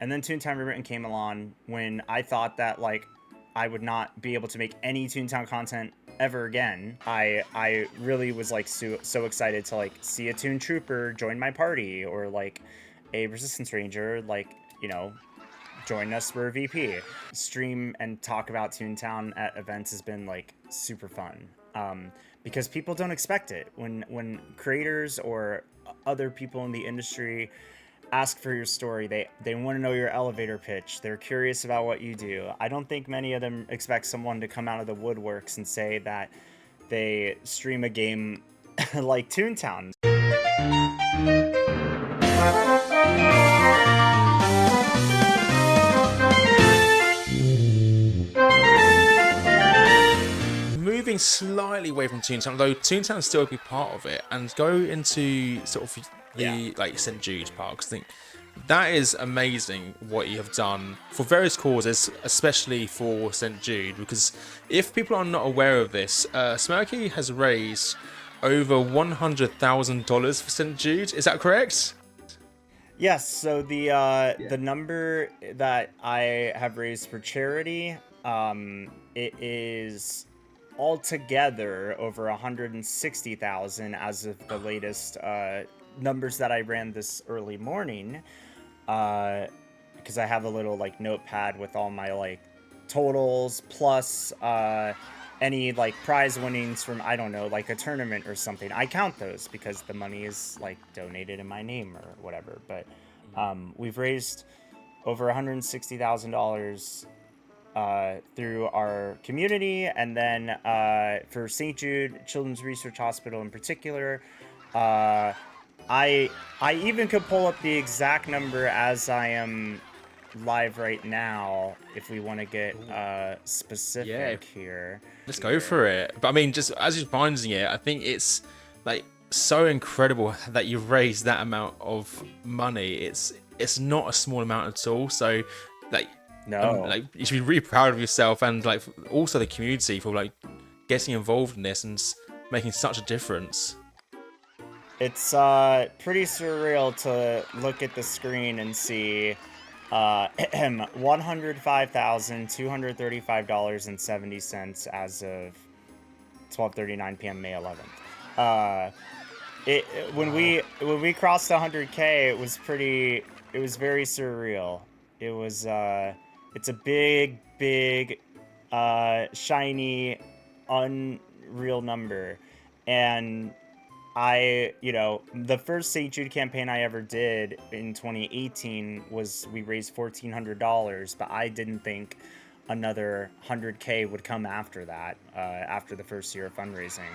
And then Toontown Rewritten came along when I thought that like I would not be able to make any Toontown content ever again. I really was like so excited to like see a Toon Trooper join my party, or like a Resistance Ranger like, you know, join us for a VP. Stream and talk about Toontown at events has been like super fun. Because people don't expect it. When creators or other people in the industry ask for your story, they want to know your elevator pitch. They're curious about what you do. I don't think many of them expect someone to come out of the woodworks and say that they stream a game like Toontown. Moving slightly away from Toontown, though Toontown is still a big part of it, and go into sort of the like St. Jude Park. I think that is amazing what you have done for various causes, especially for St. Jude, because if people are not aware of this, Smirky has raised over $100,000 for St. Jude. Is that correct? Yes, so the number that I have raised for charity, it is altogether over 160,000 as of the latest numbers that I ran this early morning. Because I have a little like notepad with all my like totals plus any like prize winnings from, I don't know, like a tournament or something. I count those because the money is like donated in my name or whatever. But we've raised over $160,000 through our community, and then for St. Jude Children's Research Hospital in particular, I even could pull up the exact number as I am live right now if we want to get specific here. Let's go for it. But I mean, just as you're finding it, I think it's like so incredible that you've raised that amount of money. It's not a small amount at all. So like, no, like you should be really proud of yourself, and like also the community for like getting involved in this and making such a difference. It's pretty surreal to look at the screen and see $105,235.70 as of 12:39 p.m. May 11th. When we crossed 100K, it was very surreal. It was it's a big shiny, unreal number, and the first St. Jude campaign I ever did in 2018 was we raised $1,400, but I didn't think another 100K would come after that, after the first year of fundraising.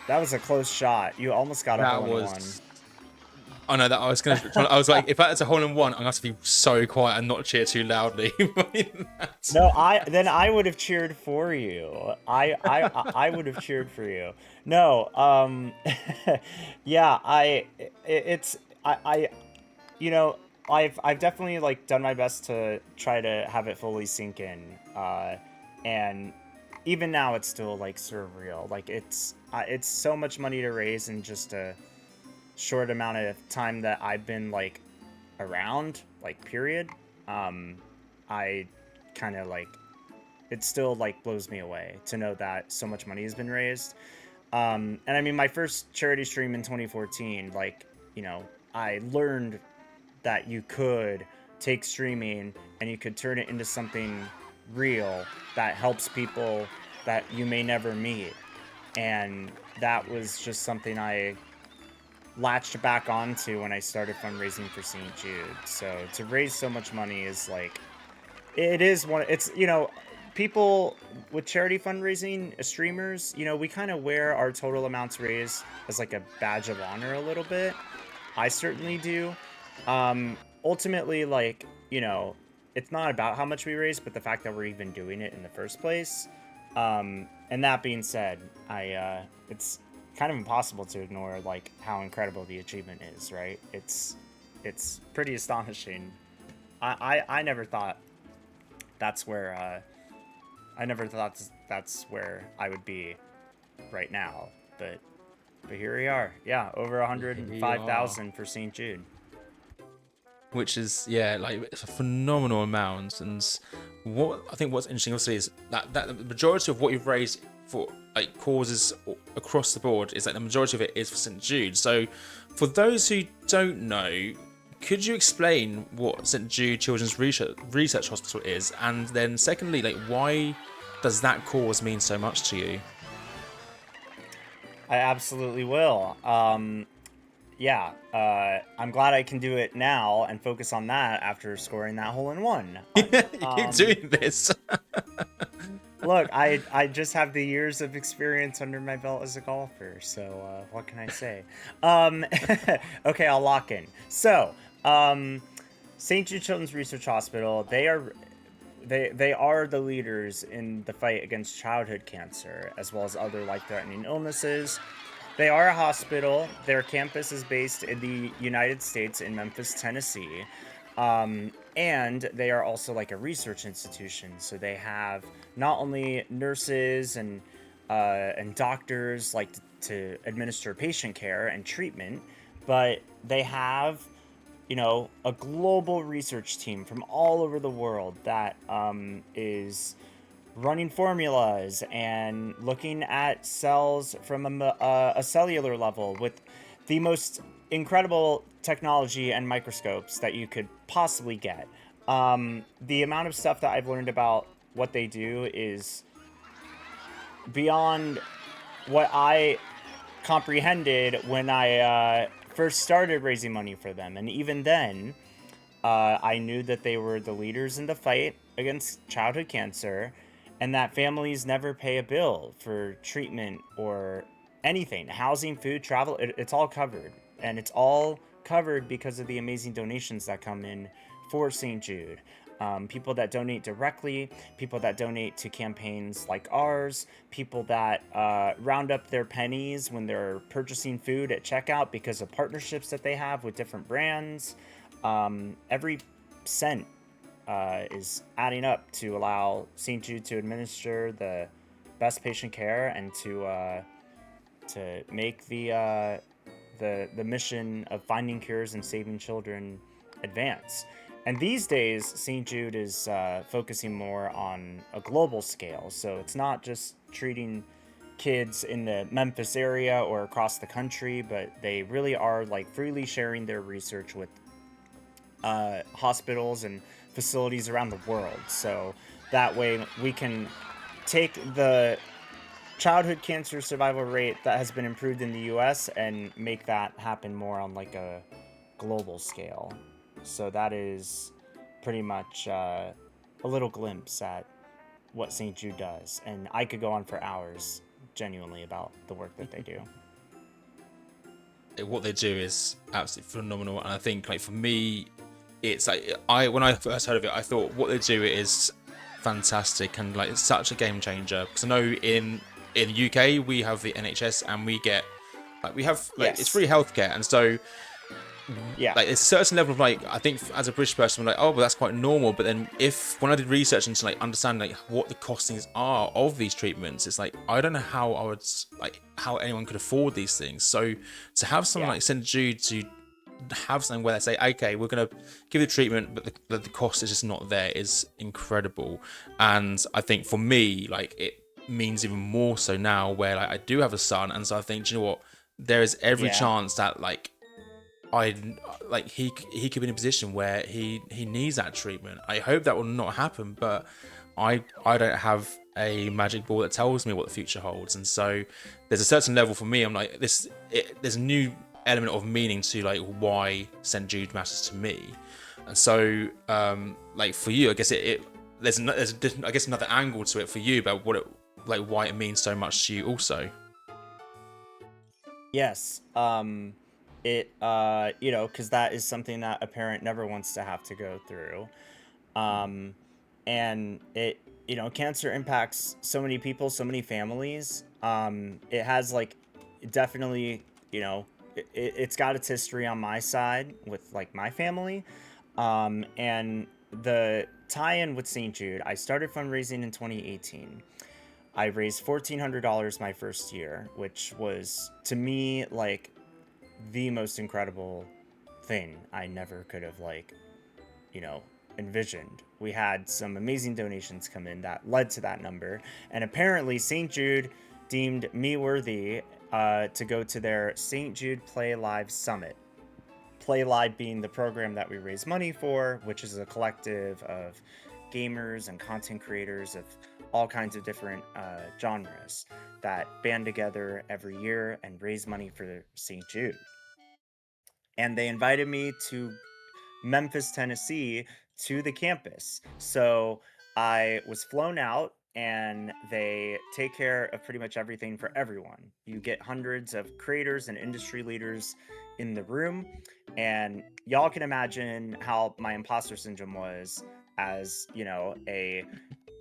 That was a close shot. You almost got a hole-in-one. I know that I was I was like, if that's a hole in one, I'm gonna have to be so quiet and not cheer too loudly. No, I would have cheered for you. I would have cheered for you. No, yeah, I've definitely like done my best to try to have it fully sink in, and even now it's still like surreal. Like it's so much money to raise in just a short amount of time that I've been like around, like period. I kind of like, it still like blows me away to know that so much money has been raised. And I mean, my first charity stream in 2014, like, I learned that you could take streaming and you could turn it into something real that helps people that you may never meet. And that was just something I latched back onto when I started fundraising for St. Jude. So to raise so much money is like, people with charity fundraising, streamers, we kind of wear our total amounts raised as like a badge of honor a little bit. I certainly do. Ultimately, like, it's not about how much we raise, but the fact that we're even doing it in the first place. And that being said, it's kind of impossible to ignore like how incredible the achievement is, right? It's pretty astonishing. I never thought that's where that's where I would be right now, but here we are. Yeah, over 105,000 for St. Jude. which is like it's a phenomenal amount. And what I think what's interesting obviously is that the majority of what you've raised for like causes across the board is like the majority of it is for St. Jude. So for those who don't know, could you explain what St. Jude Children's Research Hospital is, and then secondly, like why does that cause mean so much to you? I absolutely will. Yeah, I'm glad I can do it now and focus on that after scoring that hole in one. You keep doing this. Look, I just have the years of experience under my belt as a golfer, so what can I say? Okay, I'll lock in. So, St. Jude Children's Research Hospital, they are the leaders in the fight against childhood cancer, as well as other life-threatening illnesses. They are a hospital. Their campus is based in the United States in Memphis, Tennessee. And they are also like a research institution. So they have not only nurses and doctors like to administer patient care and treatment, but they have, you know, a global research team from all over the world that is running formulas and looking at cells from a cellular level with the most incredible technology and microscopes that you could possibly get. The amount of stuff that I've learned about what they do is beyond what I comprehended when I first started raising money for them. And even then, I knew that they were the leaders in the fight against childhood cancer, and that families never pay a bill for treatment or anything. Housing, food, travel, it's all covered. And it's all covered because of the amazing donations that come in for St. Jude. People that donate directly, people that donate to campaigns like ours, people that round up their pennies when they're purchasing food at checkout because of partnerships that they have with different brands. Every cent is adding up to allow St. Jude to administer the best patient care and to make the mission of finding cures and saving children advance. And these days, St. Jude is focusing more on a global scale. So it's not just treating kids in the Memphis area or across the country, but they really are like freely sharing their research with hospitals and facilities around the world. So that way we can take the childhood cancer survival rate that has been improved in the US and make that happen more on like a global scale. So that is pretty much a little glimpse at what St. Jude does. And I could go on for hours genuinely about the work that they do. What they do is absolutely phenomenal, and I think like for me, it's like when I first heard of it, I thought what they do is fantastic and like it's such a game changer. Because I know in the UK we have the NHS and we get yes. It's free healthcare, and so like there's a certain level of like I think as a British person I'm like, oh well, that's quite normal. But then when I did research into like understand like what the costings are of these treatments, it's like I don't know how anyone could afford these things. So to have someone like St. Jude to have something where they say, okay, we're going to give the treatment, but the cost is just not there, is incredible. And I think for me, like it means even more so now where like I do have a son, and so I think, do you know what, there is every chance that like he could be in a position where he needs that treatment. I hope that will not happen, but I don't have a magic ball that tells me what the future holds. And so there's a certain level for me, I'm like there's a new element of meaning to like why St. Jude matters to me. And so like for you, I guess there's I guess another angle to it for you about why it means so much to you also. Yes. It you know, because that is something that a parent never wants to have to go through. And it, you know, cancer impacts so many people, so many families. It has like definitely, you know, it's got its history on my side with like my family. And the tie-in with St. Jude, I started fundraising in 2018. I raised $1,400 my first year, which was to me like the most incredible thing I never could have you know, envisioned. We had some amazing donations come in that led to that number, and apparently St. Jude deemed me worthy to go to their St. Jude Play Live Summit. Play Live being the program that we raise money for, which is a collective of gamers and content creators of all kinds of different genres that band together every year and raise money for St. Jude. And they invited me to Memphis, Tennessee to the campus. So I was flown out and they take care of pretty much everything for everyone. You get hundreds of creators and industry leaders in the room. And y'all can imagine how my imposter syndrome was as, a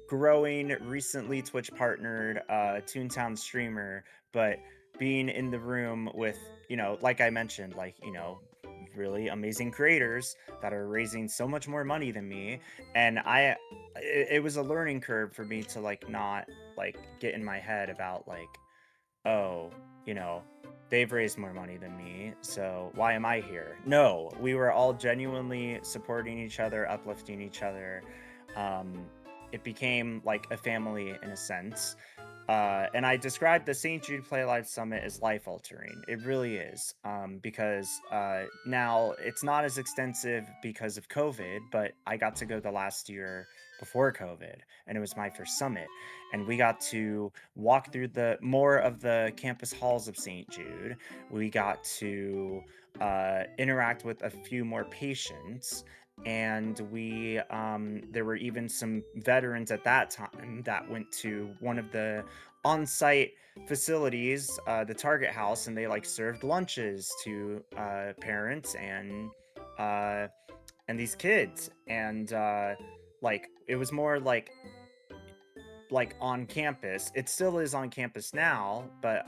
growing, recently Twitch partnered Toontown streamer, but being in the room with, like I mentioned, really amazing creators that are raising so much more money than me. And it was a learning curve for me to not get in my head about oh, you know, they've raised more money than me, so why am I here? No, we were all genuinely supporting each other, uplifting each other. It became like a family in a sense. And I described the St. Jude Play Live Summit as life altering. It really is, because now it's not as extensive because of COVID, but I got to go the last year before COVID, and it was my first summit. And we got to walk through the more of the campus halls of St. Jude. We got to interact with a few more patients, and there were even some veterans at that time that went to one of the on-site facilities, the Target House, and they served lunches to parents uh, and these kids, and it was more on campus. It still is on campus now, but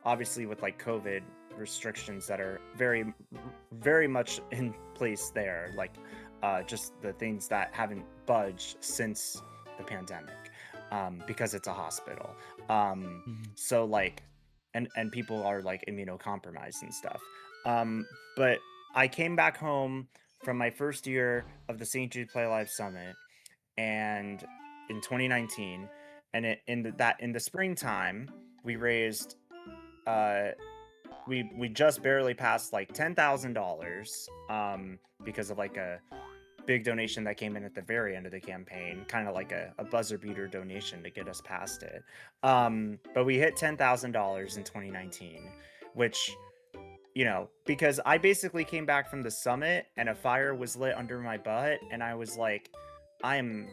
obviously with COVID restrictions that are very much in place there, just the things that haven't budged since the pandemic, because it's a hospital. um Mhm. so and people are immunocompromised and stuff. But I came back home from my first year of the St. Jude Play Live Summit, and in 2019, and in the springtime we raised uh we just barely passed $10,000, because of a big donation that came in at the very end of the campaign, kind of like a buzzer beater donation to get us past it. But we hit $10,000 in 2019, which, because I basically came back from the summit and a fire was lit under my butt, and I was like, I'm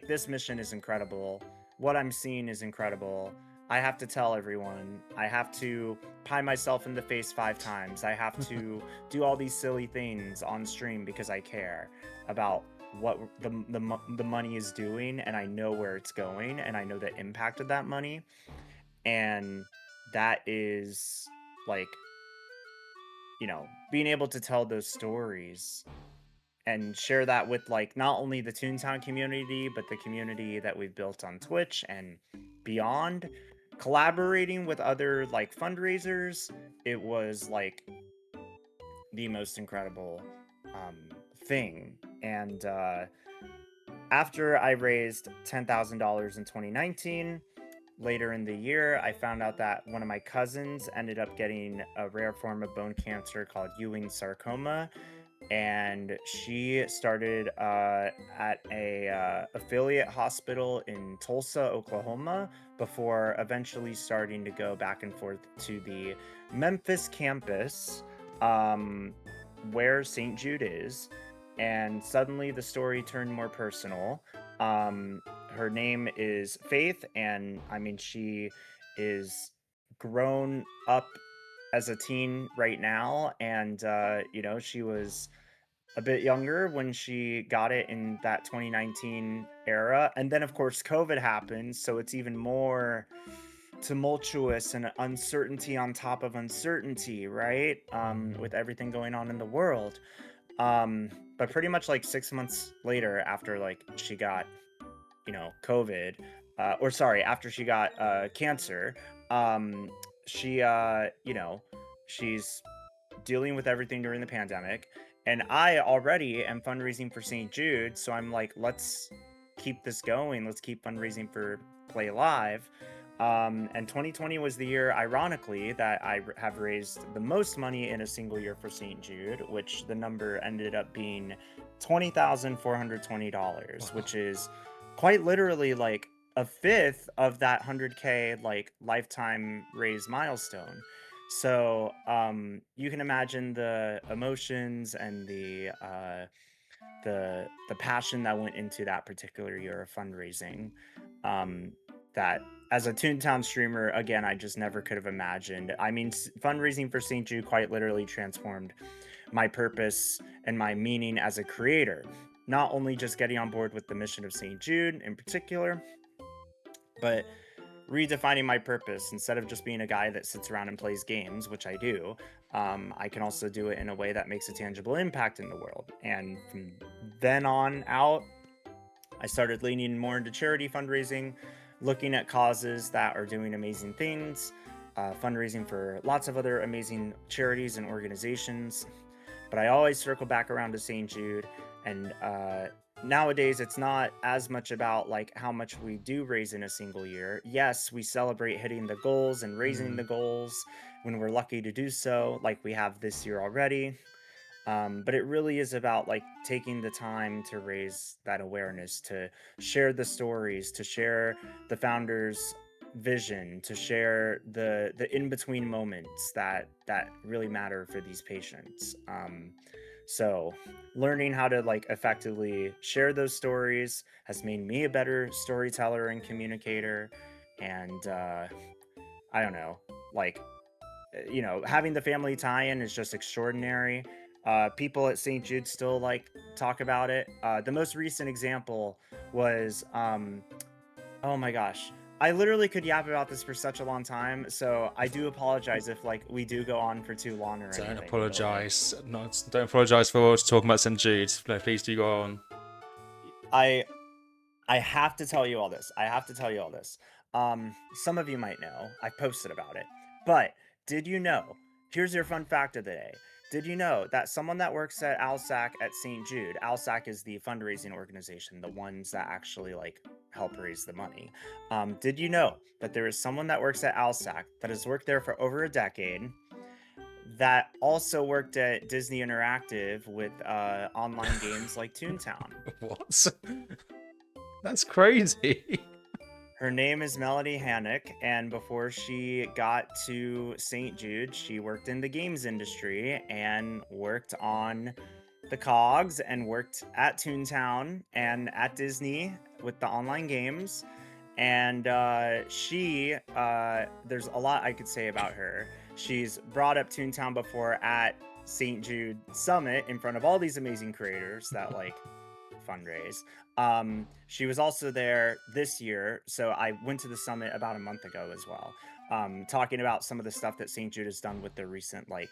this mission is incredible. What I'm seeing is incredible. I have to tell everyone. I have to pie myself in the face 5 times. I have to do all these silly things on stream because I care about what the money is doing, and I know where it's going, and I know the impact of that money. And that is like, being able to tell those stories and share that with not only the Toontown community, but the community that we've built on Twitch and beyond, collaborating with other fundraisers. It was the most incredible um thing. And after I raised $10,000 in 2019, later in the year, I found out that one of my cousins ended up getting a rare form of bone cancer called Ewing sarcoma, and she started at a affiliate hospital in Tulsa, Oklahoma, before eventually starting to go back and forth to the Memphis campus, um, where St. Jude is. And suddenly the story turned more personal. Her name is Faith, and I mean, she is grown up as a teen right now, and she was a bit younger when she got it in that 2019 era. And then, of course, COVID happened. So it's even more tumultuous and uncertainty on top of uncertainty, right? Mhm. With everything going on in the world. Um, but pretty much 6 months later, after she got, COVID, or sorry, after she got cancer, she, she's dealing with everything during the pandemic, and I already am fundraising for St. Jude, so I'm like, let's keep this going. Let's keep fundraising for Play Live. And 2020 was the year, ironically, that I have raised the most money in a single year for St. Jude, which the number ended up being $20,420, which is quite literally like a fifth of that 100K like lifetime raise milestone. So you can imagine the emotions and the passion that went into that particular year of fundraising. Um, that as a Toontown streamer, again, I just never could have imagined. I mean, fundraising for St. Jude quite literally transformed my purpose and my meaning as a creator. Not only just getting on board with the mission of St. Jude in particular, but redefining my purpose. Instead of just being a guy that sits around and plays games, which I do, I can also do it in a way that makes a tangible impact in the world. And from then on out, I started leaning more into charity fundraising, looking at causes that are doing amazing things, fundraising for lots of other amazing charities and organizations. But I always circle back around to St. Jude. And nowadays, it's not as much about like how much we do raise in a single year. Yes, we celebrate hitting the goals and raising the goals when we're lucky to do so, like we have this year already. But it really is about like taking the time to raise that awareness, to share the stories, to share the founders' vision, to share the in-between moments that really matter for these patients. So learning how to like effectively share those stories has made me a better storyteller and communicator. And I don't know, like having the family tie-in is just extraordinary. People at St. Jude still like talk about it. The most recent example was, oh my gosh, I literally could yap about this for such a long time. So I do apologize if like we do go on for too long or anything. Don't Like, apologize. Don't apologize for talking about St. Jude. No, please do go on. I have to tell you all this. I have to tell you all this. Some of you might know. I posted about it. But did you know? Here's your fun fact of the day. Did you know that someone that works at ALSAC at St. Jude, ALSAC is the fundraising organization, the ones that actually like help raise the money. Did you know that there is someone that works at ALSAC that has worked there for over a decade, that also worked at Disney Interactive with online games like Toontown? What? That's crazy. Her name is Melody Hannock, and before she got to St. Jude, she worked in the games industry and worked on the cogs and worked at Toontown and at Disney with the online games. And there's a lot I could say about her. She's brought up Toontown before at St. Jude Summit in front of all these amazing creators that like fundraise. She was also there this year, so I went to the summit about a month ago as well, talking about some of the stuff that St. Jude has done with their recent like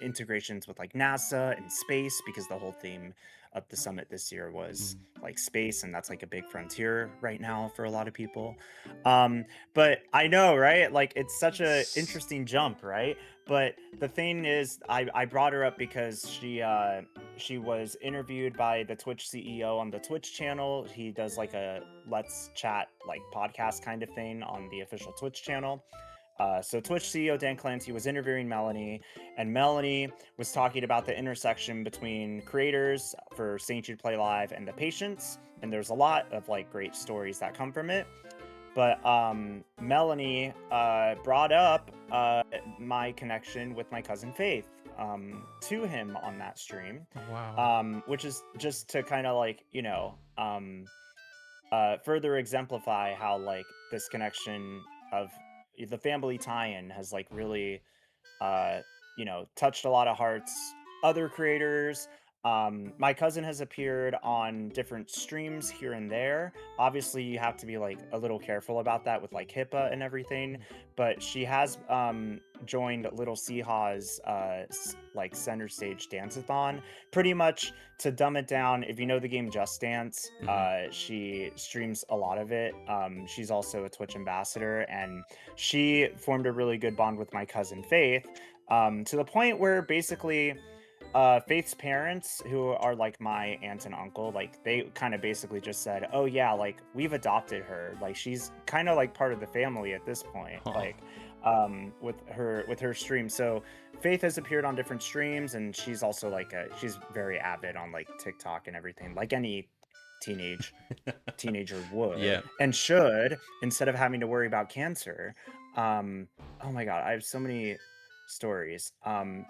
integrations with like NASA and space, because the whole theme of the summit this year was like space, and that's like a big frontier right now for a lot of people. But I know, right? Like it's such a interesting jump, right? But the thing is, I brought her up because she was interviewed by the Twitch CEO on the Twitch channel. He does like a Let's Chat like podcast kind of thing on the official Twitch channel. So Twitch CEO Dan Clancy was interviewing Melanie, and Melanie was talking about the intersection between creators for St. Jude Play Live and the patients. And there's a lot of like great stories that come from it. But Melanie brought up my connection with my cousin Faith to him on that stream. Wow. Which is just to kind of like, further exemplify how like this connection of the family tie-in has like really touched a lot of hearts. Other creators, my cousin has appeared on different streams here and there. Obviously you have to be like a little careful about that with like HIPAA and everything, but she has joined Little Seahaw's like center stage dance-a-thon, pretty much to dumb it down. If you know the game Just Dance, she streams a lot of it. She's also a Twitch ambassador, and she formed a really good bond with my cousin Faith. To the point where basically Faith's parents, who are like my aunt and uncle, like they kind of basically just said, "Oh yeah, like we've adopted her. Like she's kind of like part of the family at this point." Oh, Like with her stream. So Faith has appeared on different streams, and she's also like she's very avid on like TikTok and everything, like any teenage teenager would yeah. and should, instead of having to worry about cancer. Um, oh my god, I have so many stories.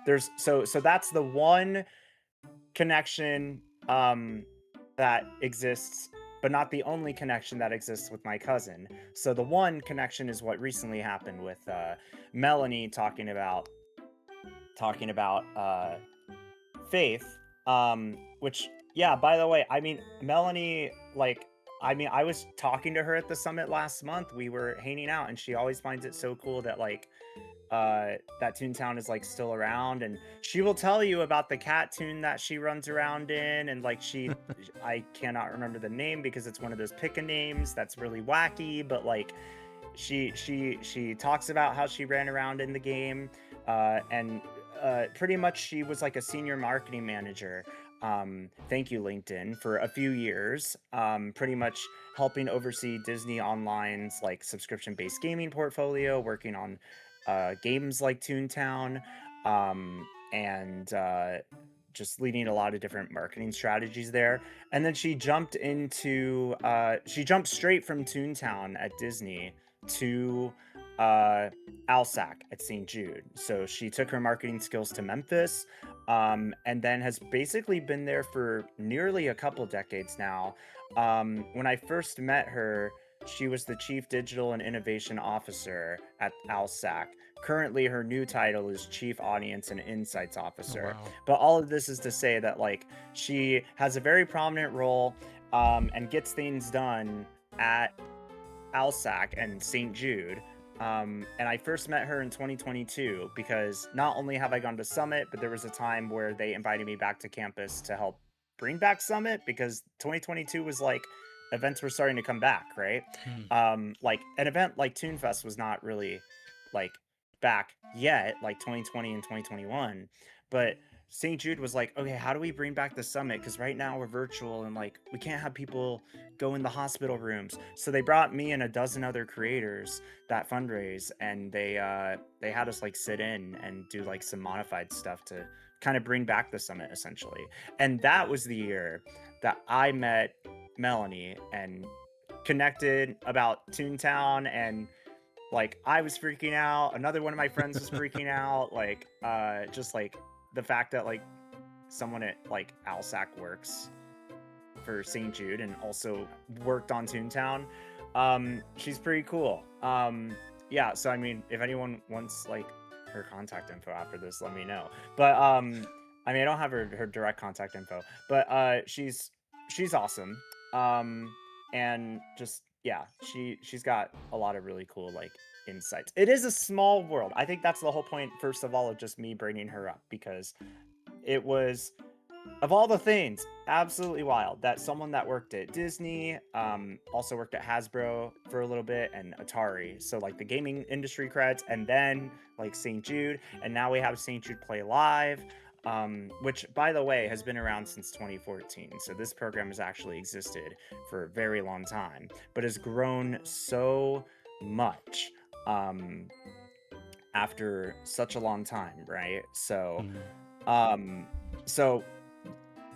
There's so that's the one connection that exists, but not the only connection that exists with my cousin. So the one connection is what recently happened with Melanie talking about Faith, which yeah, by the way, I mean Melanie, like, I mean, I was talking to her at the summit last month. We were hanging out, and she always finds it so cool that like that Toontown is like still around, and she will tell you about the cat Toon that she runs around in, and like I cannot remember the name because it's one of those pick a names that's really wacky, but like she talks about how she ran around in the game, and pretty much she was like a senior marketing manager. Thank you, LinkedIn, for a few years. Pretty much helping oversee Disney Online's like subscription-based gaming portfolio, working on games like Toontown, and just leading a lot of different marketing strategies there. And then she jumped straight from Toontown at Disney to uh, Alsac at St. Jude. So she took her marketing skills to Memphis, and then has basically been there for nearly a couple decades now. When I first met her, she was the Chief Digital and Innovation Officer at Alsac. Currently, her new title is Chief Audience and Insights Oh, Officer. wow. But all of this is to say that, like, she has a very prominent role, and gets things done at Alsac and St. Jude. And I first met her in 2022 because not only have I gone to Summit, but there was a time where they invited me back to campus to help bring back Summit because 2022 was like events were starting to come back, right? Hmm. Like an event like Toonfest was not really like back yet, like 2020 and 2021. But St. Jude was like, okay, how do we bring back the summit? Because right now we're virtual and like we can't have people go in the hospital rooms. So they brought me and a dozen other creators that fundraise, and they had us like sit in and do like some modified stuff to kind of bring back the summit essentially. And that was the year that I met Melanie and connected about Toontown, and like I was freaking out, another one of my friends was freaking out, like just like the fact that like someone at like Alsac works for St. Jude and also worked on Toontown. She's pretty cool. Yeah, so I mean, if anyone wants like her contact info after this, let me know. But I mean, I don't have her direct contact info, but she's awesome. And just yeah, she's got a lot of really cool like insights. It is a small world. I think that's the whole point, first of all, of just me bringing her up, because it was, of all the things, absolutely wild that someone that worked at Disney, also worked at Hasbro for a little bit, and Atari. So like the gaming industry creds, and then like St. Jude, and now we have St. Jude Play Live, which by the way has been around since 2014. So this program has actually existed for a very long time, but has grown so much after such a long time, right? So Hmm. um so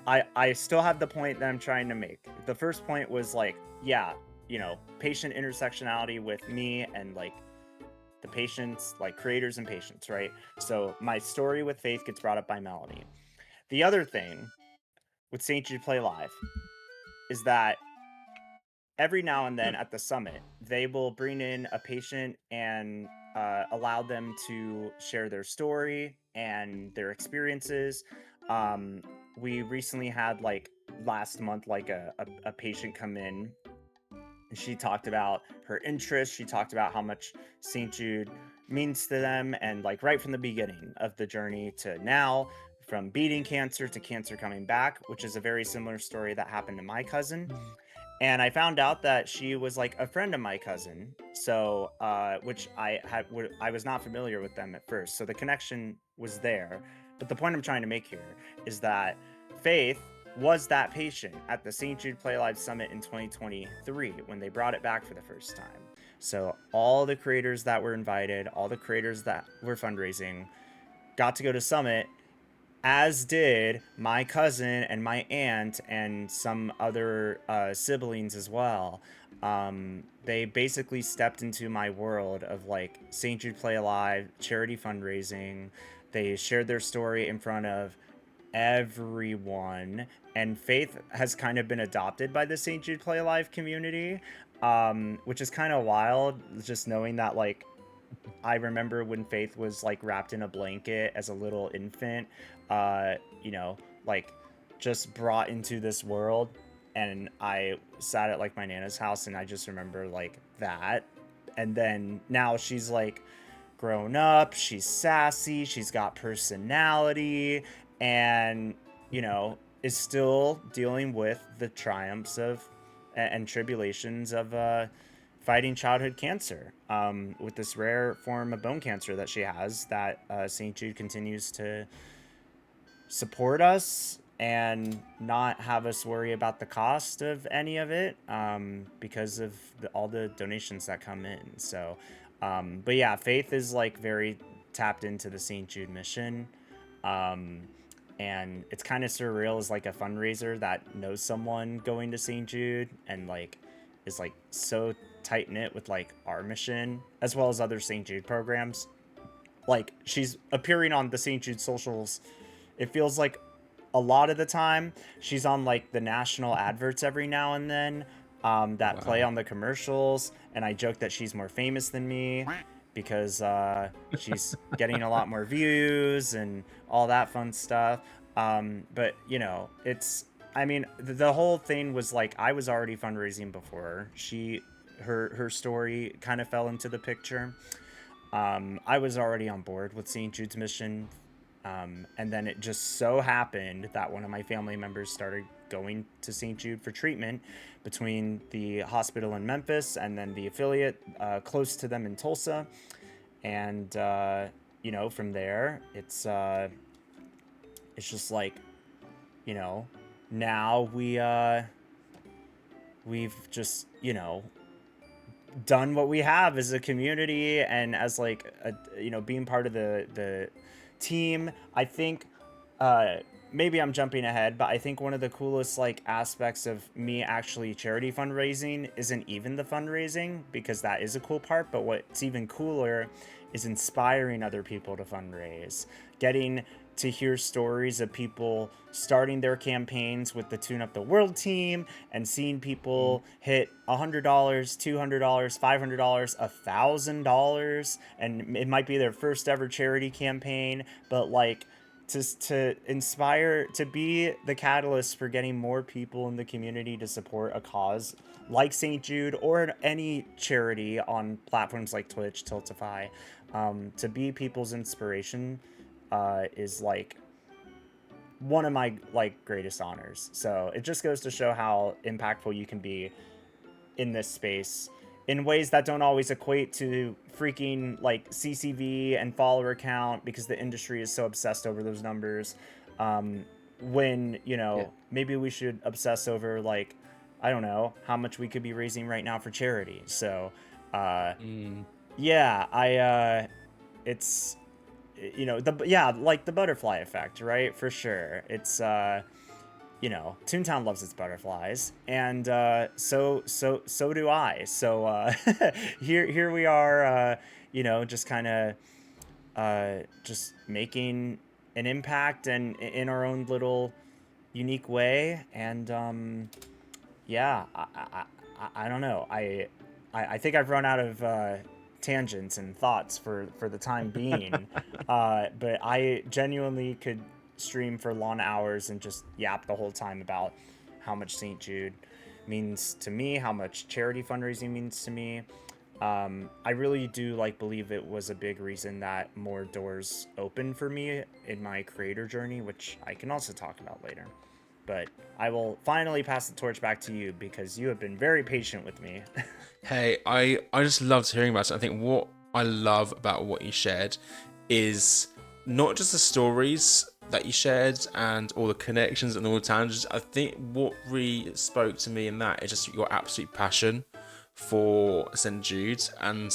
I still have the point that I'm trying to make. The first point was like, yeah, patient intersectionality with me and like the patients, like creators and patients, right? So my story with Faith gets brought up by Melanie. The other thing with St. Jude Play Live is that every now and then at the summit, they will bring in a patient and allow them to share their story and their experiences. Um, we recently had like last month, like a patient come in, and she talked about her interests. She talked about how much St. Jude means to them, and like right from the beginning of the journey to now, from beating cancer to cancer coming back, which is a very similar story that happened to my cousin. And I found out that she was like a friend of my cousin, so which I was not familiar with them at first, so the connection was there. But the point I'm trying to make here is that Faith was that patient at the St. Jude Play Live Summit in 2023 when they brought it back for the first time. So all the creators that were invited, all the creators that were fundraising, got to go to Summit, as did my cousin and my aunt and some other siblings as well. They basically stepped into my world of like St. Jude Play Alive, charity fundraising. They shared their story in front of everyone, and Faith has kind of been adopted by the St. Jude Play Alive community, which is kind of wild, just knowing that like I remember when Faith was like wrapped in a blanket as a little infant, you know, like just brought into this world. And I sat at like my Nana's house and I just remember like that. And then now she's like grown up, she's sassy, she's got personality, and, you know, is still dealing with the triumphs of and tribulations of fighting childhood cancer, with this rare form of bone cancer that she has, that St. Jude continues to support us and not have us worry about the cost of any of it, because of all the donations that come in. So, but yeah, Faith is like very tapped into the St. Jude mission. And it's kind of surreal as like a fundraiser that knows someone going to St. Jude and like is like so tight knit with like our mission as well as other St. Jude programs. Like she's appearing on the St. Jude socials. It feels like a lot of the time she's on like the national adverts every now and then, that play on the commercials. And I joke that she's more famous than me because she's getting a lot more views and all that fun stuff. But you know, I mean, the whole thing was like I was already fundraising before her story kind of fell into the picture. I was already on board with St. Jude's mission. And then it just so happened that one of my family members started going to St. Jude for treatment between the hospital in Memphis and then the affiliate close to them in Tulsa. And, you know, from there, it's just like, you know, now we've just, you know, done what we have as a community and as like you know, being part of the team. I think maybe I'm jumping ahead, but I think one of the coolest like aspects of me actually charity fundraising isn't even the fundraising, because that is a cool part, but what's even cooler is inspiring other people to fundraise, getting to hear stories of people starting their campaigns with the Tune Up the World team and seeing people hit $100, $200, $500, $1,000, and it might be their first ever charity campaign, but like to inspire, to be the catalyst for getting more people in the community to support a cause like St. Jude or any charity on platforms like Twitch, Tiltify, to be people's inspiration is like one of my like greatest honors. So it just goes to show how impactful you can be in this space in ways that don't always equate to freaking like CCV and follower count, because the industry is so obsessed over those numbers. When, you know, maybe we should obsess over like, I don't know, how much we could be raising right now for charity. So yeah, it's, you know, like the butterfly effect, right? For sure. It's you know, Toontown loves its butterflies, and so do I. So here we are, you know, just kind of just making an impact and in our own little unique way. And yeah, I don't know. I think I've run out of tangents and thoughts for the time being, but I genuinely could stream for long hours and just yap the whole time about how much St. Jude means to me, how much charity fundraising means to me. I really do like believe it was a big reason that more doors opened for me in my creator journey, which I can also talk about later. But I will finally pass the torch back to you because you have been very patient with me. Hey, I just loved hearing about it. I think what I love about what you shared is not just the stories that you shared and all the connections and all the tangents. I think what really spoke to me in that is just your absolute passion for St. Jude, and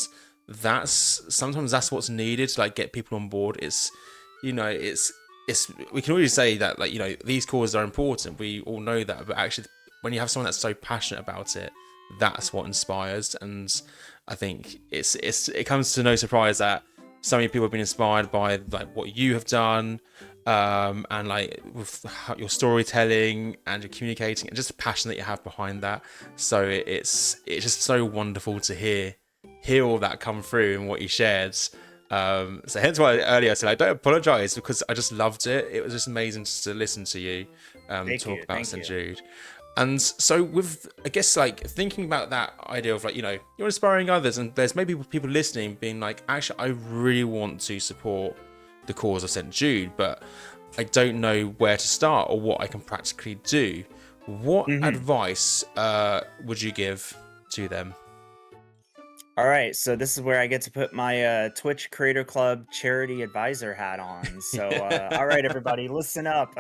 that's what's needed to like get people on board. It's you know it's we can always say that like these causes are important. We all know that, but actually when you have someone that's so passionate about it, that's what inspires. And I think it comes to no surprise that so many people have been inspired by like what you have done, and like with your storytelling and your communicating and just the passion that you have behind that. So it's just so wonderful to hear all that come through in what you shared. So hence why earlier I said I don't apologize, because I just loved it. It was just amazing just to listen to you Thank talk you. about Thank St. you. Jude. And so with, I guess, like thinking about that idea of like, you're inspiring others, and there's maybe people listening being like, actually, I really want to support the cause of St. Jude, but I don't know where to start or what I can practically do. What Hmm. advice would you give to them? All right, so this is where I get to put my Twitch Creator Club charity advisor hat on. So, all right, everybody, listen up.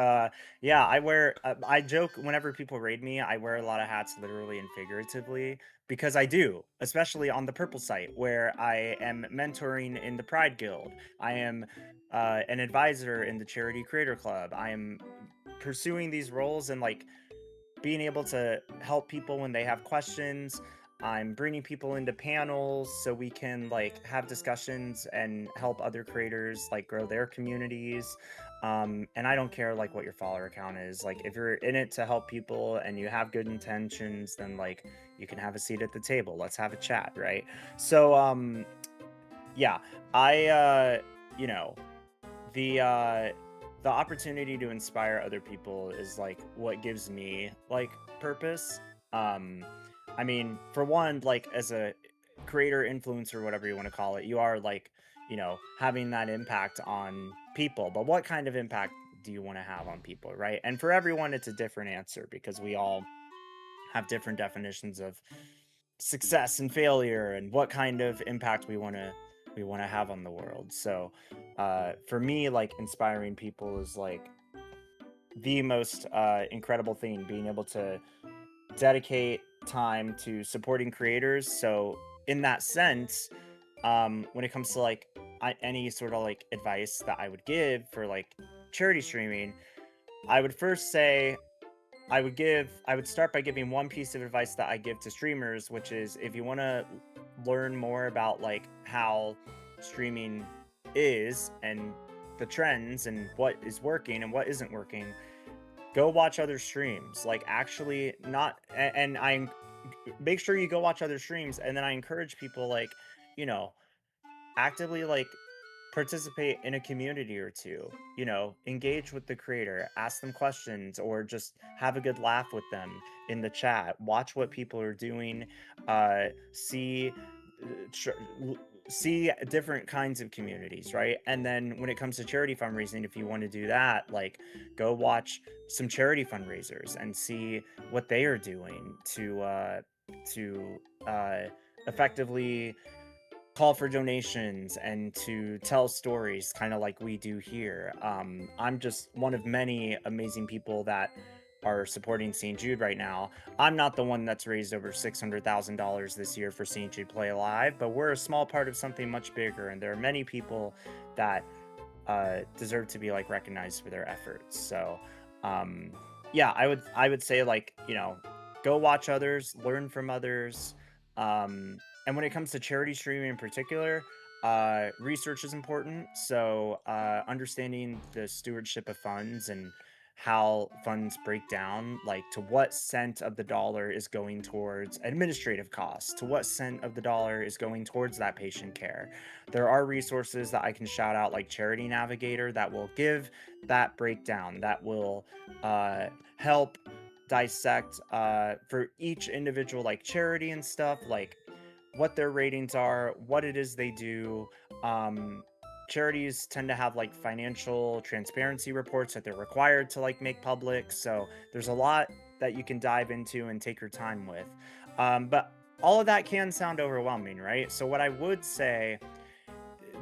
Yeah, I joke whenever people raid me, I wear a lot of hats, literally and figuratively, because I do, especially on the Purple site, where I am mentoring in the Pride Guild. I am an advisor in the Charity Creator Club. I am pursuing these roles and like being able to help people when they have questions. I'm bringing people into panels so we can like have discussions and help other creators like grow their communities. And I don't care like what your follower count is. Like if you're in it to help people and you have good intentions, then like you can have a seat at the table. Let's have a chat, right? So yeah, I you know, the opportunity to inspire other people is like what gives me like purpose. um I mean, for one, like as a creator, influencer, whatever you want to call it, you are like, having that impact on people, but what kind of impact do you want to have on people, right? And for everyone it's a different answer because we all have different definitions of success and failure and what kind of impact we want to have on the world. So for me, like inspiring people is like the most incredible thing, being able to dedicate time to supporting creators. So in that sense, when it comes to like any sort of like advice that I would give for like charity streaming, I would first say I would start by giving one piece of advice that I give to streamers, which is if you want to learn more about like how streaming is and the trends and what is working and what isn't working, go watch other streams. Like actually not and I make sure you go watch other streams, and then I encourage people like, you know, actively like participate in a community or two, engage with the creator, ask them questions, or just have a good laugh with them in the chat, watch what people are doing, see tr- l- see different kinds of communities, right? And then when it comes to charity fundraising, if you want to do that, like go watch some charity fundraisers and see what they are doing to effectively call for donations and to tell stories kind of like we do here. I'm just one of many amazing people that are supporting St. Jude right now. I'm not the one that's raised over $600,000 this year for St. Jude Play Alive, but we're a small part of something much bigger, and there are many people that deserve to be like recognized for their efforts. So, um, yeah, I would say like go watch others, learn from others, and when it comes to charity streaming in particular, research is important. So, understanding the stewardship of funds and how funds break down, like to what cent of the dollar is going towards administrative costs, to what cent of the dollar is going towards that patient care. There are resources that I can shout out, like Charity Navigator, that will give that breakdown, that will help dissect for each individual like charity and stuff, like what their ratings are, what it is they do. Um, Charities tend to have like financial transparency reports that they're required to like make public. So there's a lot that you can dive into and take your time with. But all of that can sound overwhelming, right? So what I would say,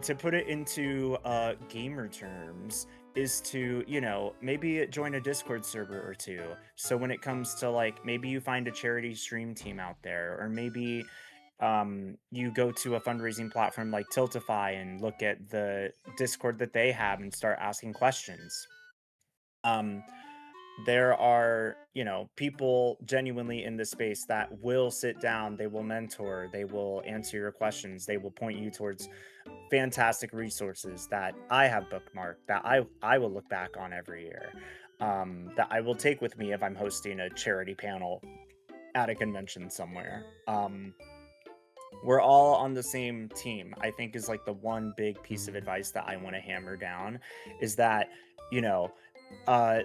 to put it into gamer terms, is to, maybe join a Discord server or two. So when it comes to like, maybe you find a charity stream team out there, or maybe you go to a fundraising platform like Tiltify and look at the Discord that they have and start asking questions. um there are, people genuinely in this space that will sit down, they will mentor, they will answer your questions, they will point you towards fantastic resources that I have bookmarked, that I will look back on every year, that I will take with me if I'm hosting a charity panel at a convention somewhere. We're all on the same team, I think, is like the one big piece of advice that I want to hammer down, is that, you know,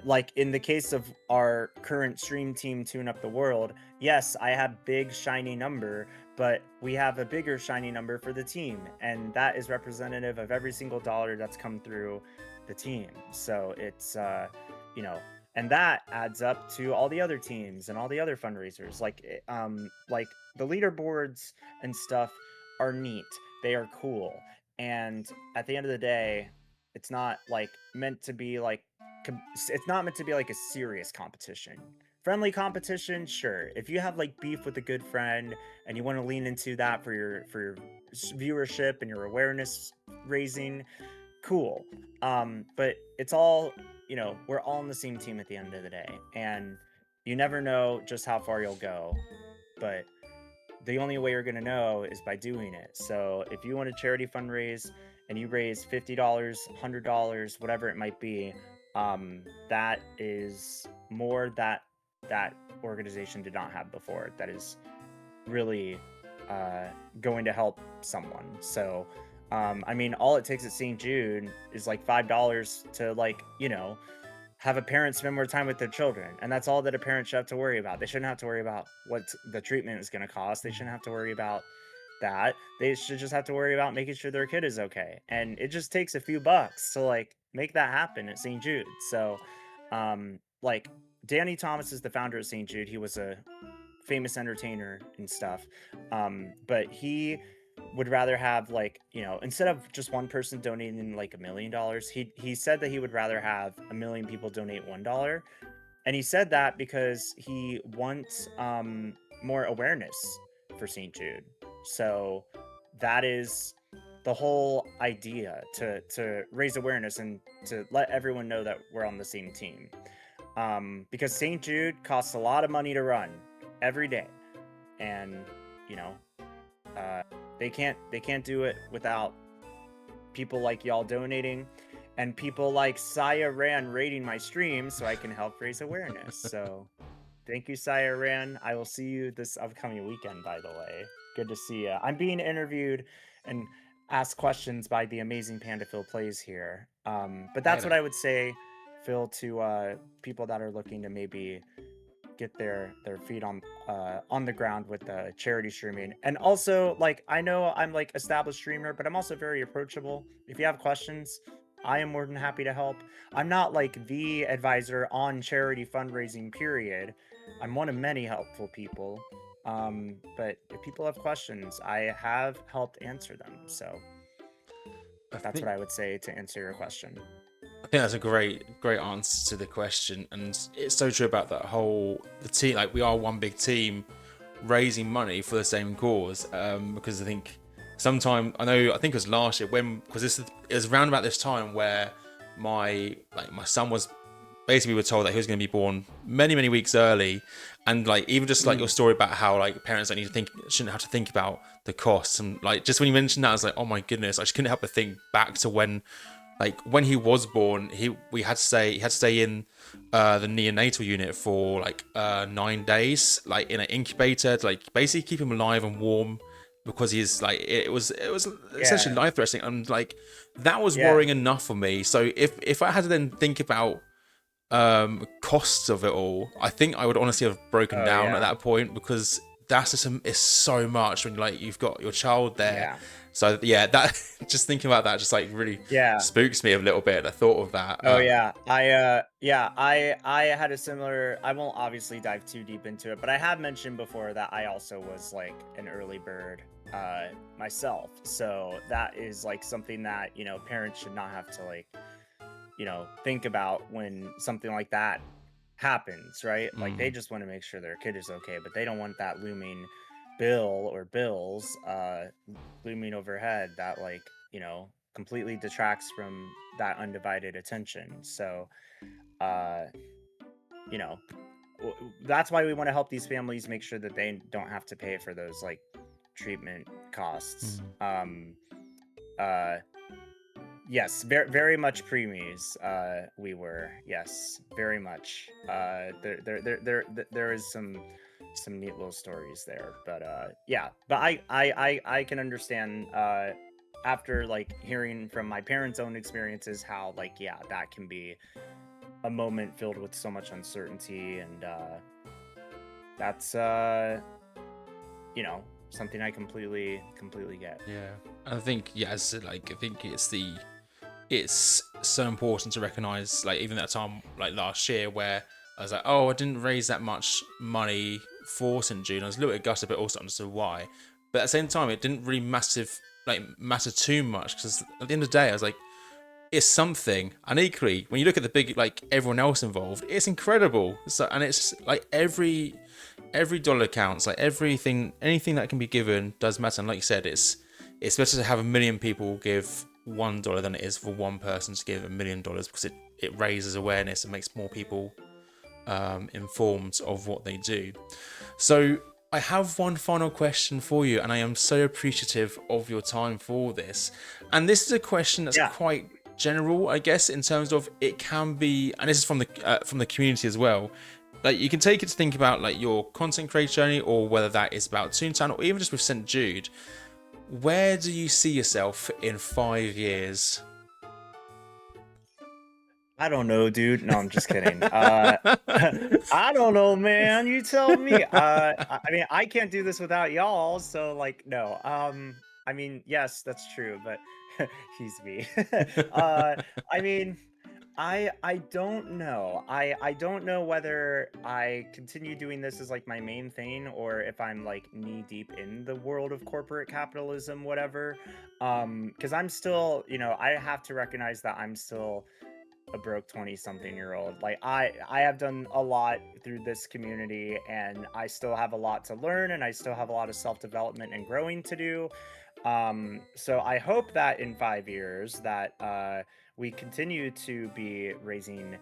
like in the case of our current stream team, Tune Up the World, yes, I have big shiny number, but we have a bigger shiny number for the team, and that is representative of every single dollar that's come through the team. So it's you know, and that adds up to all the other teams and all the other fundraisers. Like the leaderboards and stuff are neat. They are cool. And at the end of the day, it's not like meant to be like it's not meant to be like a serious competition. Friendly competition, sure. If you have like beef with a good friend and you want to lean into that for your viewership and your awareness raising, cool. But it's all, we're all on the same team at the end of the day, and you never know just how far you'll go. But the only way you're going to know is by doing it. So if you want a charity fundraise and you raise $50, $100, whatever it might be, that is more that that organization did not have before. That is really going to help someone. So, I mean, all it takes at St. Jude is like $5 to have a parent spend more time with their children, and that's all that a parent should have to worry about. They shouldn't have to worry about what the treatment is going to cost. They shouldn't have to worry about that. They should just have to worry about making sure their kid is okay, and it just takes a few bucks to like make that happen at St. Jude. So like Danny Thomas is the founder of St. Jude. He was a famous entertainer and stuff, but he would rather have, like, instead of just one person donating like $1 million, he said that he would rather have 1 million people donate $1. And he said that because he wants more awareness for St. Jude. So that is the whole idea, to raise awareness and to let everyone know that we're on the same team. Because St. Jude costs a lot of money to run every day, and you know they can't do it without people like y'all donating, and people like Saya Ran rating my stream so I can help raise awareness. So thank you, Saya Ran. I will see you this upcoming weekend, by the way. Good to see you. I'm being interviewed and asked questions by the amazing Panda Phil Plays here. But that's what I would say, Phil, to people that are looking to maybe get their feet on the ground with the charity streaming. And also, like, I know I'm like established streamer, but I'm also very approachable. If you have questions, I am more than happy to help. I'm not like the advisor on charity fundraising, period. I'm one of many helpful people. But if people have questions, I have helped answer them. So that's what I would say to answer your question. I think that's a great answer to the question, and it's so true about that the team. Like, we are one big team raising money for the same cause. Because I think I think it was last year because it was around about this time where my son was basically, we were told that he was going to be born many weeks early, and like even just like your story about how like parents shouldn't have to think about the costs, and like just when you mentioned that, I was like, oh my goodness, I just couldn't help but think back to when he was born, he had to stay in the neonatal unit for like 9 days, like in an incubator, to like basically keep him alive and warm, because he's like it was essentially life threatening, and like that was worrying enough for me. So if I had to then think about costs of it all, I think I would honestly have broken down at that point, because that's just it's so much when like you've got your child there. Yeah. So yeah, that just thinking about that just like really Yeah. spooks me a little bit. The thought of that. Oh yeah. I had a similar, I won't obviously dive too deep into it, but I have mentioned before that I also was like an early bird myself. So that is like something that, you know, parents should not have to like, you know, think about when something like that happens, right? Like they just want to make sure their kid is okay, but they don't want that looming bill or bills looming overhead that, like, you know, completely detracts from that undivided attention. So uh you know, that's why we want to help these families make sure that they don't have to pay for those like treatment costs. Uh Yes, very much preemies. We were, yes, very much. There is some neat little stories there, but yeah. But I can understand after like hearing from my parents' own experiences how like yeah that can be a moment filled with so much uncertainty, and that's you know, something I completely get. Yeah, I think like I think it's so important to recognize, like even that time like last year where I was like, oh, I didn't raise that much money for St. Jude. I was a little bit gutted, but also understood why. But at the same time, it didn't really matter too much, because at the end of the day, I was like, it's something. And equally, when you look at the big, like everyone else involved, it's incredible. So, and it's like every dollar counts. Like anything that can be given does matter. And like you said, it's better to have 1 million people give $1 than it is for one person to give $1 million, because it raises awareness and makes more people informed of what they do. So I have one final question for you, and I am so appreciative of your time for this. And this is a question that's quite general, I guess, in terms of it can be, and this is from the community as well. Like you can take it to think about like your content creator journey, or whether that is about Toontown, or even just with St. Jude. Where do you see yourself in 5 years? I don't know, dude. No, I'm just kidding. I don't know, man. You tell me. I mean, I can't do this without y'all, so like, no. I mean, yes, that's true, but he's me. uh, I mean, I don't know. I don't know whether I continue doing this as like my main thing, or if I'm like knee deep in the world of corporate capitalism, whatever. Because I'm still, you know, I have to recognize that I'm still a broke 20 something year old. Like I have done a lot through this community, and I still have a lot to learn, and I still have a lot of self-development and growing to do. So I hope that in 5 years that we continue to be raising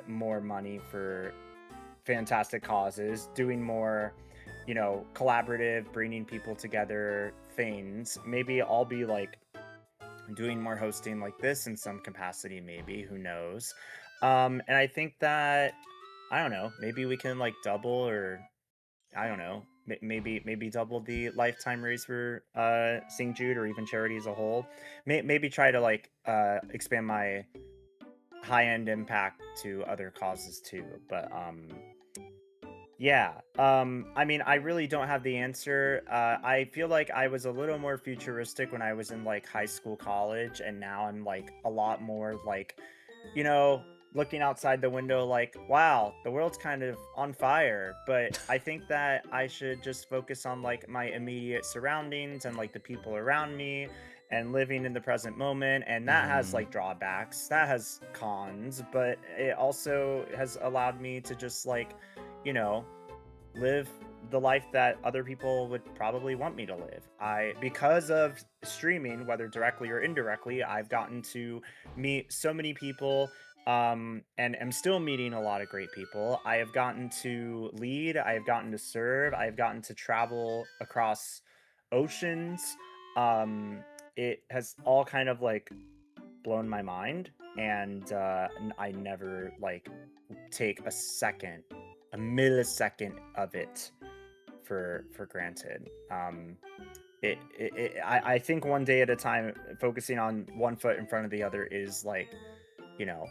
more money for fantastic causes, doing more, you know, collaborative, bringing people together things. Maybe I'll be like doing more hosting like this in some capacity, maybe, who knows. And I think that, I don't know, maybe we can like double, or I don't know, maybe double the lifetime raise for St. Jude, or even charity as a whole. Maybe try to like expand my high end impact to other causes too. But yeah, I mean, I really don't have the answer. I feel like I was a little more futuristic when I was in like high school, college, and now I'm like a lot more like, you know, looking outside the window like, wow, the world's kind of on fire. But I think that I should just focus on like my immediate surroundings and like the people around me, and living in the present moment. And that has like drawbacks, that has cons, but it also has allowed me to just like, you know, live the life that other people would probably want me to live. Because of streaming, whether directly or indirectly, I've gotten to meet so many people, and am still meeting a lot of great people. I have gotten to lead, I have gotten to serve, I have gotten to travel across oceans. Um, it has all kind of like blown my mind, and I never like take a millisecond of it for granted. I think one day at a time, focusing on one foot in front of the other is like, you know,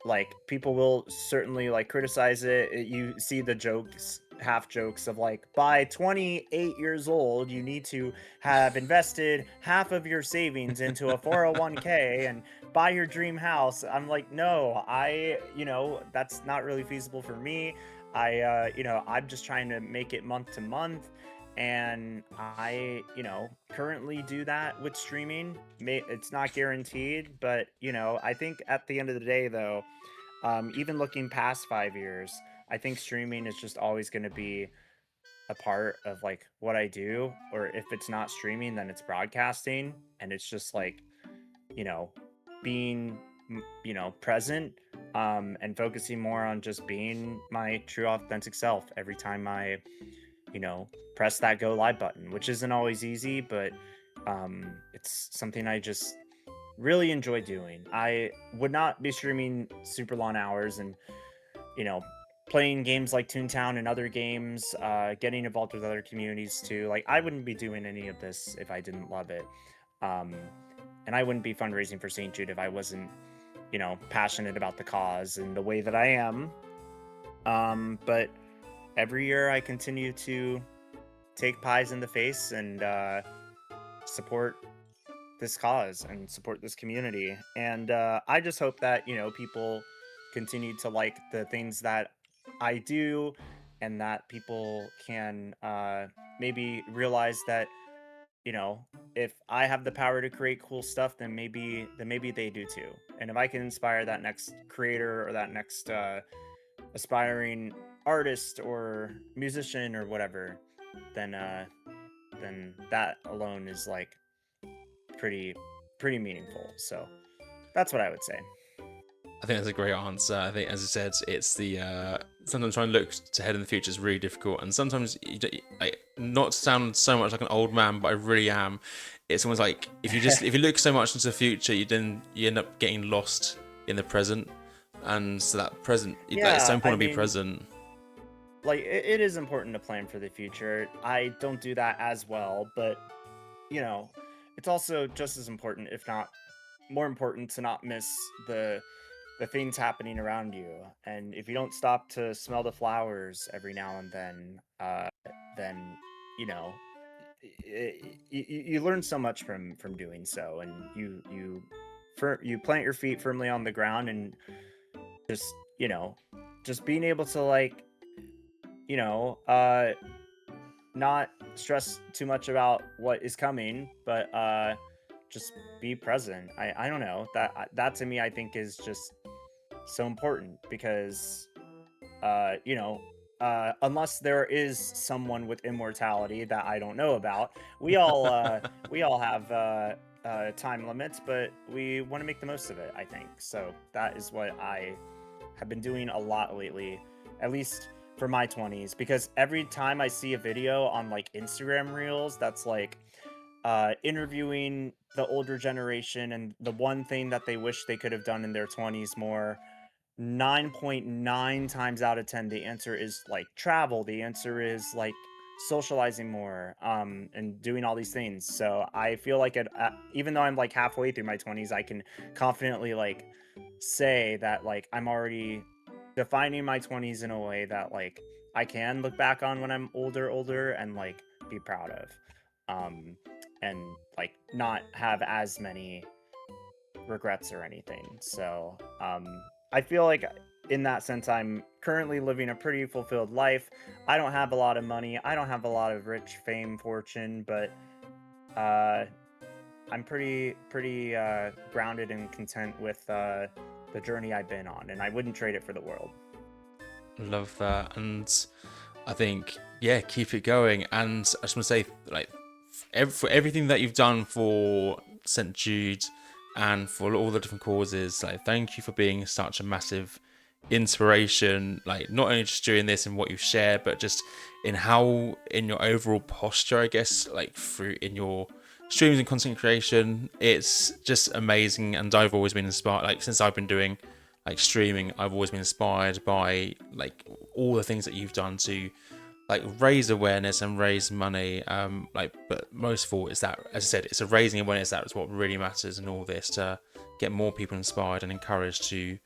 like people will certainly like criticize it. You see the jokes half jokes of like, by 28 years old, you need to have invested half of your savings into a 401k and buy your dream house. I'm like, no, that's not really feasible for me. I'm just trying to make it month to month. And I, currently do that with streaming. It's not guaranteed, but, I think at the end of the day, though, even looking past 5 years, I think streaming is just always going to be a part of like what I do. Or if it's not streaming, then it's broadcasting. And it's just like, you know, being, present, and focusing more on just being my true authentic self every time I, press that go live button, which isn't always easy, but it's something I just really enjoy doing. I would not be streaming super long hours and, you know, playing games like Toontown and other games, getting involved with other communities too. Like, I wouldn't be doing any of this if I didn't love it. Um, and I wouldn't be fundraising for St. Jude if I wasn't, passionate about the cause and the way that I am. But every year I continue to take pies in the face and support this cause and support this community. And I just hope that, people continue to like the things that I do, and that people can maybe realize that, you know, if I have the power to create cool stuff, then maybe they do too. And if I can inspire that next creator or that next aspiring artist or musician or whatever, then that alone is like pretty pretty meaningful. So that's what I would say. I think that's a great answer. I think, as I said, it's the sometimes trying to look to ahead in the future is really difficult, and sometimes like, not to sound so much like an old man, but I really am. It's almost like if you look so much into the future, you end up getting lost in the present, and so that present, it's so Yeah, I important to be mean, present. like it is important to plan for the future. I don't do that as well, but you know, it's also just as important, if not more important, to not miss the things happening around you. And if you don't stop to smell the flowers every now and then you know, you learn so much from doing so, and you plant your feet firmly on the ground, and just you know just being able to like you know uh not stress too much about what is coming, but just be present. I don't know, that to me I think is just so important, because you know unless there is someone with immortality that I don't know about, we all have time limits, but we want to make the most of it, I think. So that is what I have been doing a lot lately, at least for my 20s, because every time I see a video on like Instagram Reels that's like interviewing the older generation and the one thing that they wish they could have done in their 20s more, 9.9 times out of 10 the answer is like travel. The answer is like socializing more, and doing all these things. So I feel like even though I'm like halfway through my 20s, I can confidently like say that like I'm already defining my 20s in a way that like I can look back on when I'm older and like be proud of, um and like not have as many regrets or anything. So I feel like in that sense I'm currently living a pretty fulfilled life. I don't have a lot of money, I don't have a lot of rich fame, fortune, but uh I'm pretty grounded and content with the journey I've been on, and I wouldn't trade it for the world. Love that, and I think keep it going. And I just want to say, like, for everything that you've done for St. Jude and for all the different causes, like, thank you for being such a massive inspiration. Like, not only just doing this and what you've shared, but just in your overall posture, I guess, like through in your streams and content creation. It's just amazing, and I've always been inspired. Like, since I've been doing like streaming, I've always been inspired by like all the things that you've done to like raise awareness and raise money. But most of all, is that, as I said, it's a raising awareness that is what really matters in all this, to get more people inspired and encouraged to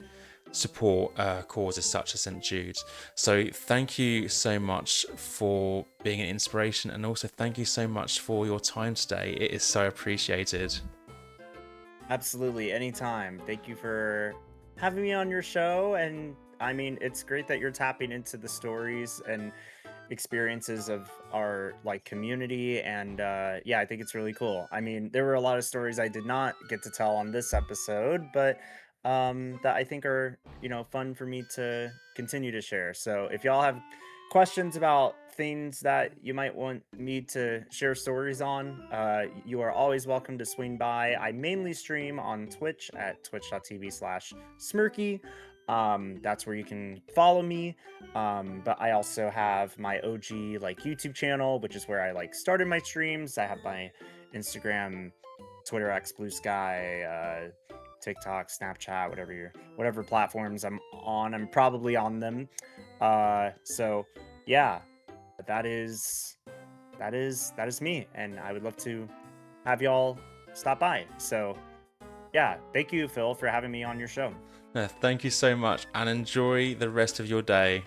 support causes such as St. Jude's. So thank you so much for being an inspiration, and also thank you so much for your time today. It is so appreciated. Absolutely, anytime. Thank you for having me on your show. And I mean, it's great that you're tapping into the stories and experiences of our like community. And yeah, I think it's really cool. I mean, there were a lot of stories I did not get to tell on this episode, but that I think are, fun for me to continue to share. So if y'all have questions about things that you might want me to share stories on, you are always welcome to swing by. I mainly stream on Twitch at twitch.tv/Smirky. That's where you can follow me. But I also have my OG like YouTube channel, which is where I like started my streams. I have my Instagram, Twitter X, Blue Sky, TikTok, Snapchat, whatever platforms I'm on. I'm probably on them. So yeah, that is me, and I would love to have y'all stop by. So yeah, thank you, Phil, for having me on your show. Thank you so much, and enjoy the rest of your day.